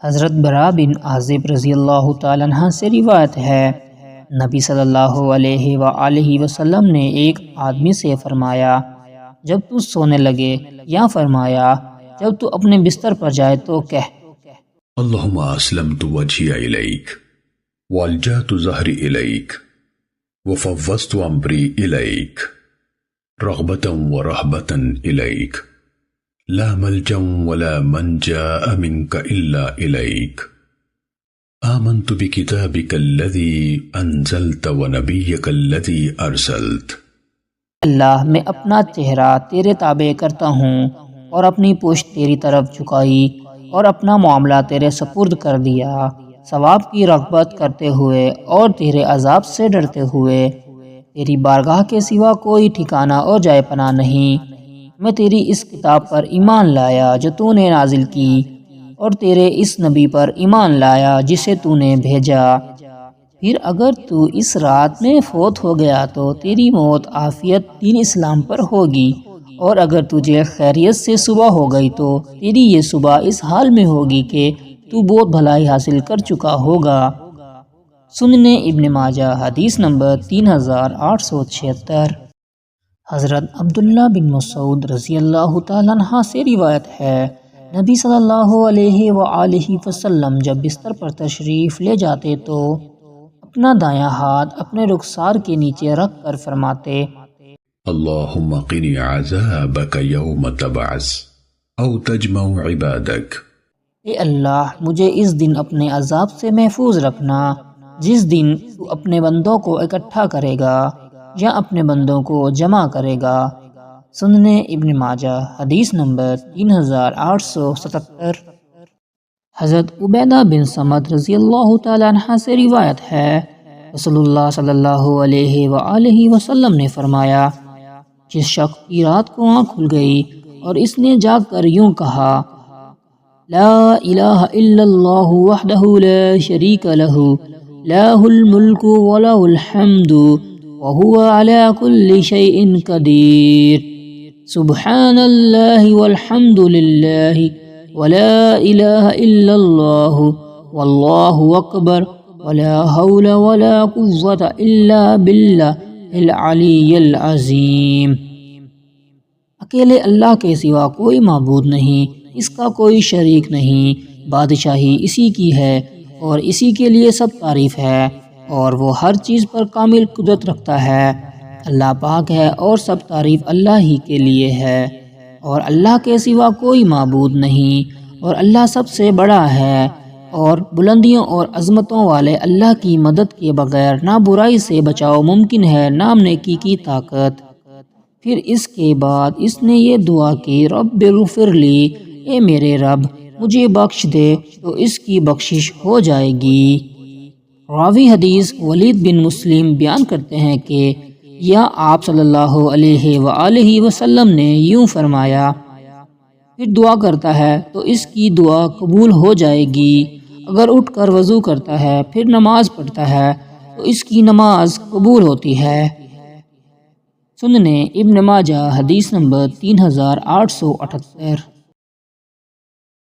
حضرت برا بن عازب رضی اللہ تعالیٰ عنہ سے روایت ہے، نبی صلی اللہ علیہ وآلہ وسلم نے ایک آدمی سے فرمایا جب تو سونے لگے، یا فرمایا جب تو اپنے بستر پر جائے تو کہہ اللہم اسلمت وجہی الیک والجأت ظہری الیک وفوضت امری الیک رغبتا ورہبتا الیک لا ملجا ولا منجا منک الا الیک آمنت بکتابک الذی انزلت ونبیک الذی ارسلت۔ اللہ میں اپنا چہرہ تیرے تابع کرتا ہوں اور اپنی پشت تیری طرف جھکائی اور اپنا معاملہ تیرے سپرد کر دیا، ثواب کی رغبت کرتے ہوئے اور تیرے عذاب سے ڈرتے ہوئے۔ تیری بارگاہ کے سوا کوئی ٹھکانہ اور جائے پناہ نہیں۔ میں تیری اس کتاب پر ایمان لایا جو تو نے نازل کی، اور تیرے اس نبی پر ایمان لایا جسے تو نے بھیجا۔ پھر اگر تو اس رات میں فوت ہو گیا تو تیری موت عافیت دین اسلام پر ہوگی، اور اگر تجھے خیریت سے صبح ہو گئی تو تیری یہ صبح اس حال میں ہوگی کہ تو بہت بھلائی حاصل کر چکا ہوگا۔ سنن ابن ماجہ حدیث نمبر 3876۔ حضرت عبداللہ بن مسعود رضی اللہ تعالیٰ عنہ سے روایت ہے، نبی صلی اللہ علیہ وآلہ وسلم جب بستر پر تشریف لے جاتے تو اپنا دایاں ہاتھ اپنے رخسار کے نیچے رکھ کر فرماتے اللہم قنی عذابک یوم تبعث او تجمع عبادک۔ اے اللہ مجھے اس دن اپنے عذاب سے محفوظ رکھنا جس دن تو اپنے بندوں کو اکٹھا کرے گا یا اپنے بندوں کو جمع کرے گا۔ سنن ابن ماجہ حدیث نمبر 3877۔ حضرت عبیدہ بن صمت رضی اللہ تعالیٰ عنہ سے روایت ہے، رسول اللہ صلی اللہ علیہ وآلہ وسلم نے فرمایا، جس شخص کی رات کو آنکھ کھل گئی اور اس نے جاگ کر یوں کہا لا الہ الا اللہ وحدہ لا شریک لہ لہ الملک ولہ الحمد وہو علی کل شیء قدیر سبحان اللہ والحمد للہ ولا الہ الا اللہ واللہ اکبر ولا حول ولا قوة الا باللہ العلی العظیم۔ اکیلے اللہ کے سوا کوئی معبود نہیں، اس کا کوئی شریک نہیں، بادشاہی اسی کی ہے اور اسی کے لیے سب تعریف ہے، اور وہ ہر چیز پر کامل قدرت رکھتا ہے۔ اللہ پاک ہے اور سب تعریف اللہ ہی کے لیے ہے، اور اللہ کے سوا کوئی معبود نہیں، اور اللہ سب سے بڑا ہے، اور بلندیوں اور عظمتوں والے اللہ کی مدد کے بغیر نہ برائی سے بچاؤ ممکن ہے نہ نیکی کی طاقت۔ پھر اس کے بعد اس نے یہ دعا کی رب اغفر لی، اے میرے رب مجھے بخش دے، تو اس کی بخشش ہو جائے گی۔ راوی حدیث ولید بن مسلم بیان کرتے ہیں کہ یا آپ صلی اللہ علیہ وآلہ وسلم نے یوں فرمایا، پھر دعا کرتا ہے تو اس کی دعا قبول ہو جائے گی، اگر اٹھ کر وضو کرتا ہے پھر نماز پڑھتا ہے تو اس کی نماز قبول ہوتی ہے۔ سنن ابن ماجہ حدیث نمبر 3878۔